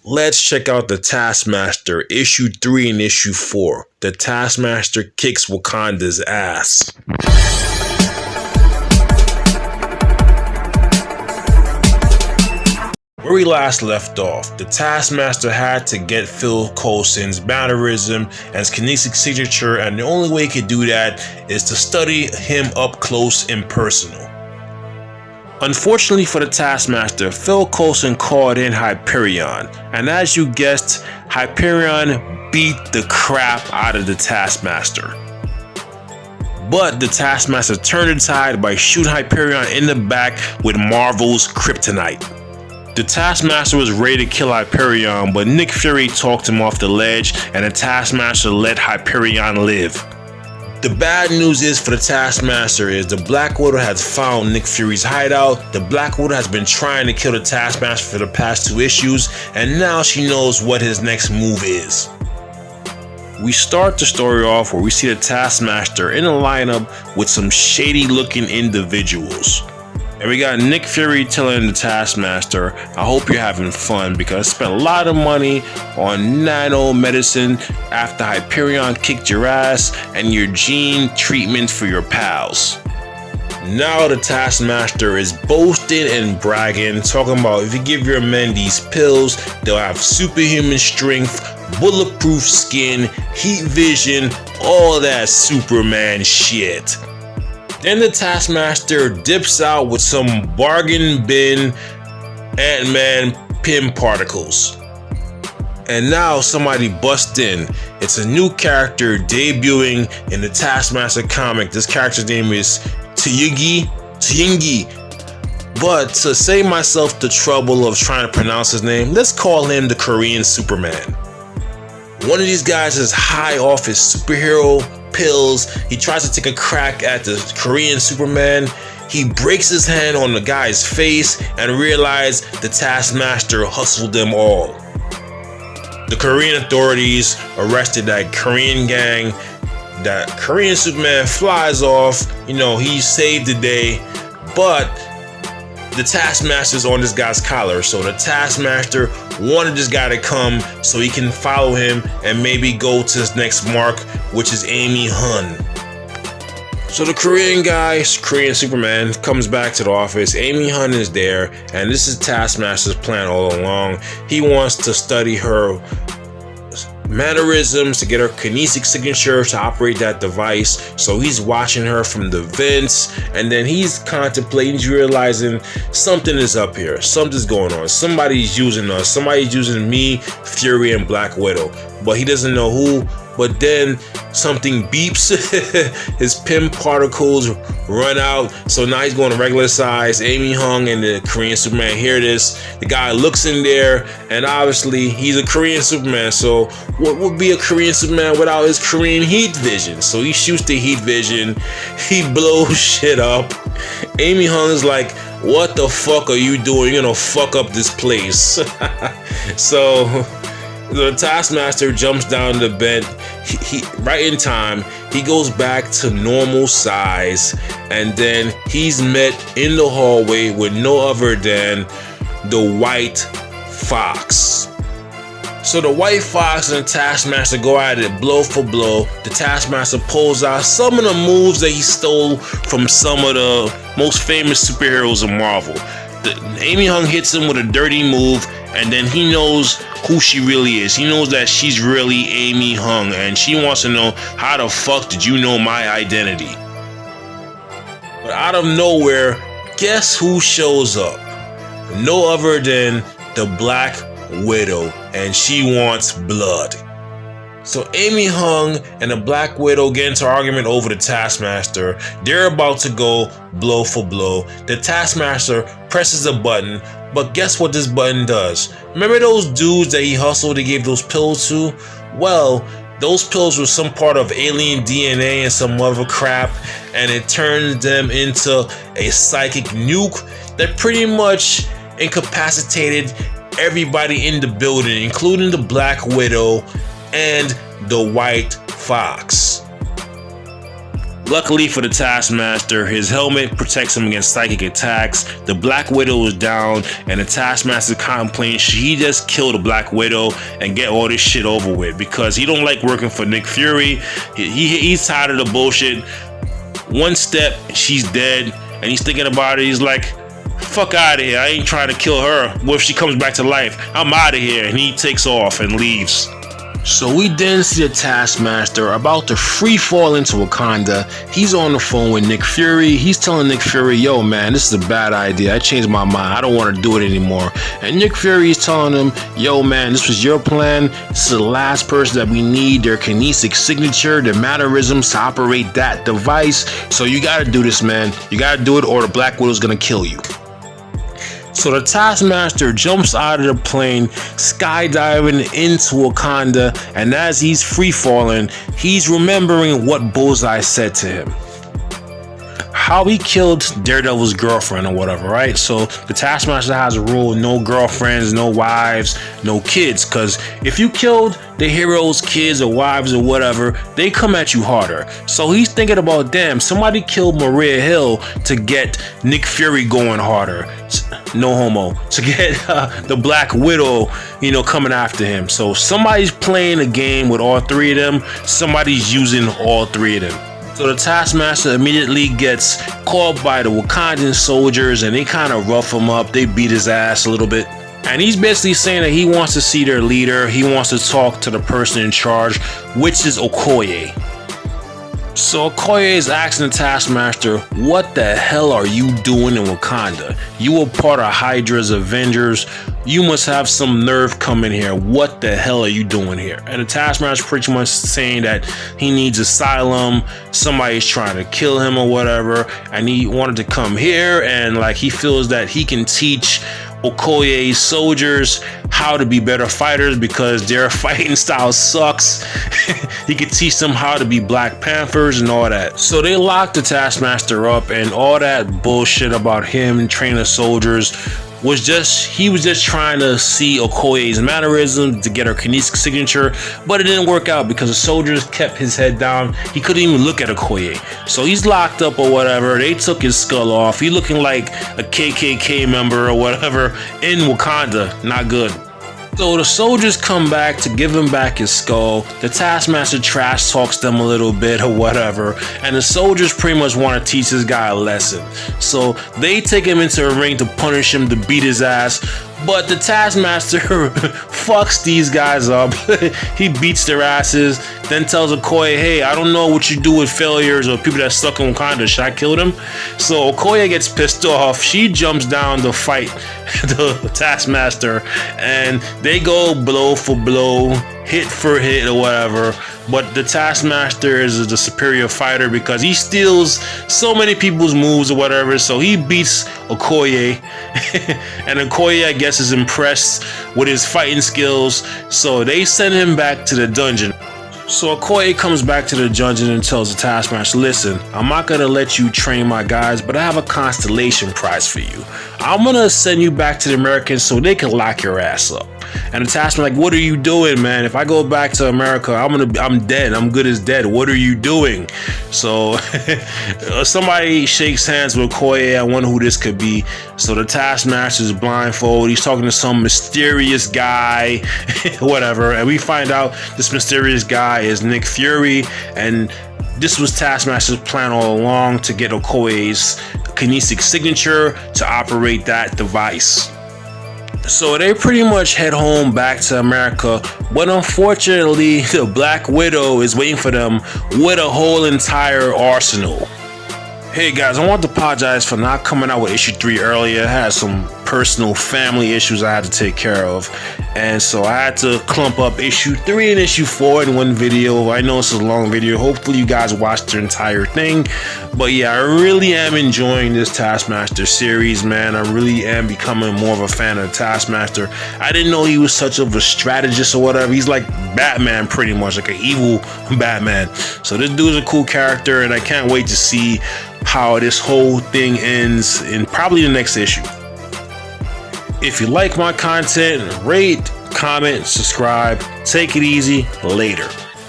Let's check out the Taskmaster, issue 3 and issue 4. The Taskmaster kicks Wakanda's ass. Where we last left off, the Taskmaster had to get Phil Coulson's mannerism and his kinetic signature, and the only way he could do that is to study him up close and personal. Unfortunately for the Taskmaster, Phil Coulson called in Hyperion, and as you guessed, Hyperion beat the crap out of the Taskmaster. But the Taskmaster turned the tide by shooting Hyperion in the back with Marvel's kryptonite. The Taskmaster was ready to kill Hyperion, but Nick Fury talked him off the ledge, and the Taskmaster let Hyperion live. The bad news is for the Taskmaster is the Black Widow has found Nick Fury's hideout. The Black Widow has been trying to kill the Taskmaster for the past 2 issues, and now she knows what his next move is. We start the story off where we see the Taskmaster in a lineup with some shady looking individuals. And we got Nick Fury telling the Taskmaster, I hope you're having fun because I spent a lot of money on nano medicine after Hyperion kicked your ass and your gene treatment for your pals. Now the Taskmaster is boasting and bragging, talking about if you give your men these pills, they'll have superhuman strength, bulletproof skin, heat vision, all that Superman shit. Then the Taskmaster dips out with some bargain bin Ant-Man pin particles. And now somebody busts in. It's a new character debuting in the Taskmaster comic. This character's name is Tyingi. But to save myself the trouble of trying to pronounce his name, let's call him the Korean Superman. One of these guys is high off his superhero pills. He tries to take a crack at the Korean Superman. He breaks his hand on the guy's face and realizes the Taskmaster hustled them all. The Korean authorities arrested that Korean gang. That Korean Superman flies off. He saved the day, but the Taskmaster's on this guy's collar. So the Taskmaster wanted this guy to come so he can follow him and maybe go to his next mark, which is Amy Hun. So the Korean guy, Korean Superman, comes back to the office. Amy Hun is there, and this is Taskmaster's plan all along. He wants to study her mannerisms to get her kinetic signature to operate that device. So he's watching her from the vents, and then he's contemplating, he's realizing something is up here, something's going on, somebody's using us, somebody's using me, Fury, and Black Widow, but he doesn't know who. But then something beeps, his pin particles run out, so now he's going to regular size. Amy Hung and the Korean Superman hear this. The guy looks in there, and obviously he's a Korean Superman, so what would be a Korean Superman without his Korean heat vision? So he shoots the heat vision, he blows shit up. Amy Hung is like, what the fuck are you doing? You're gonna fuck up this place. So the Taskmaster jumps down the bed. He right in time. He goes back to normal size, and then he's met in the hallway with no other than the White Fox. So the White Fox and the Taskmaster go at it blow for blow. The Taskmaster pulls out some of the moves that he stole from some of the most famous superheroes of Marvel. Amy Hung hits him with a dirty move, and then he knows who she really is. He knows that she's really Amy Hung, and she wants to know, how the fuck did you know my identity? But out of nowhere, guess who shows up? No other than the Black Widow, and she wants blood. So Amy Hung and the Black Widow get into an argument over the Taskmaster. They're about to go blow for blow. The Taskmaster presses a button, but guess what this button does? Remember those dudes that he hustled, he gave those pills to? Well, those pills were some part of alien DNA and some other crap, and it turned them into a psychic nuke that pretty much incapacitated everybody in the building, including the Black Widow and the White Fox. Luckily for the Taskmaster, his helmet protects him against psychic attacks. The Black Widow is down, and the Taskmaster contemplating should he just kill the Black Widow and get all this shit over with, because he don't like working for Nick Fury. He's tired of the bullshit. One step, she's dead, and he's thinking about it. He's like, fuck out of here. I ain't trying to kill her. What if she comes back to life? I'm out of here. And he takes off and leaves. So we then see the Taskmaster about to free fall into Wakanda. He's on the phone with Nick Fury. He's telling Nick Fury, yo man, this is a bad idea. I changed my mind. I don't want to do it anymore. And Nick Fury is telling him, yo man, this was your plan. This is the last person that we need. Their kinetic signature, their mannerisms to operate that device. So you got to do this, man. You got to do it or the Black Widow's going to kill you. So the Taskmaster jumps out of the plane, skydiving into Wakanda, and as he's free falling, he's remembering what Bullseye said to him. How he killed Daredevil's girlfriend or whatever, right? So the Taskmaster has a rule: no girlfriends, no wives, no kids. Because if you killed the hero's kids or wives or whatever, they come at you harder. So he's thinking about, damn, somebody killed Maria Hill to get Nick Fury going harder. No homo. To get the Black Widow, coming after him. So somebody's playing a game with all three of them. Somebody's using all three of them. So the Taskmaster immediately gets caught by the Wakandan soldiers, and they kind of rough him up. They beat his ass a little bit. And he's basically saying that he wants to see their leader. He wants to talk to the person in charge, which is Okoye. So Okoye is asking the Taskmaster, what the hell are you doing in Wakanda? You were part of Hydra's Avengers. You must have some nerve coming here. What the hell are you doing here? And the Taskmaster is pretty much saying that he needs asylum. Somebody's trying to kill him or whatever. And he wanted to come here, and he feels that he can teach Okoye's soldiers how to be better fighters because their fighting style sucks. He could teach them how to be Black Panthers and all that. So they locked the Taskmaster up, and all that bullshit about him training soldiers was he was just trying to see Okoye's mannerisms to get her kinetic signature, but it didn't work out because the soldiers kept his head down. He couldn't even look at Okoye. So he's locked up or whatever. They took his skull off. He looking like a KKK member or whatever in Wakanda. Not good. So the soldiers come back to give him back his skull. The Taskmaster trash talks them a little bit or whatever, and the soldiers pretty much want to teach this guy a lesson. So they take him into a ring to punish him, to beat his ass. But the Taskmaster fucks these guys up. He beats their asses, then tells Okoye, hey, I don't know what you do with failures or people that stuck in Wakanda. Should I kill them? So Okoye gets pissed off. She jumps down to fight the Taskmaster, and they go blow for blow, hit for hit or whatever. But the Taskmaster is the superior fighter because he steals so many people's moves or whatever. So he beats Okoye, and Okoye, I guess, is impressed with his fighting skills. So they send him back to the dungeon. So Okoye comes back to the dungeon and tells the Taskmaster, listen, I'm not going to let you train my guys, but I have a constellation prize for you. I'm going to send you back to the Americans so they can lock your ass up. And the Taskmaster like, what are you doing, man? If I go back to America, I'm dead. I'm good as dead. What are you doing? So somebody shakes hands with Okoye. I wonder who this could be. So the Taskmaster is blindfolded. He's talking to some mysterious guy, whatever. And we find out this mysterious guy is Nick Fury, and this was Taskmaster's plan all along, to get Okoye's kinetic signature to operate that device. So they pretty much head home back to America, but unfortunately the Black Widow is waiting for them with a whole entire arsenal. Hey guys, I want to apologize for not coming out with issue 3 earlier. I had some personal family issues I had to take care of, and so I had to clump up issue 3 and issue 4 in one video. I know it's a long video. Hopefully you guys watched the entire thing. But yeah, I really am enjoying this Taskmaster series, man. I really am becoming more of a fan of the Taskmaster. I didn't know he was such of a strategist or whatever. He's like Batman, pretty much, like an evil Batman. So this dude's a cool character, and I can't wait to see how this whole thing ends in probably the next issue. If you like my content, rate, comment, subscribe. Take it easy. Later.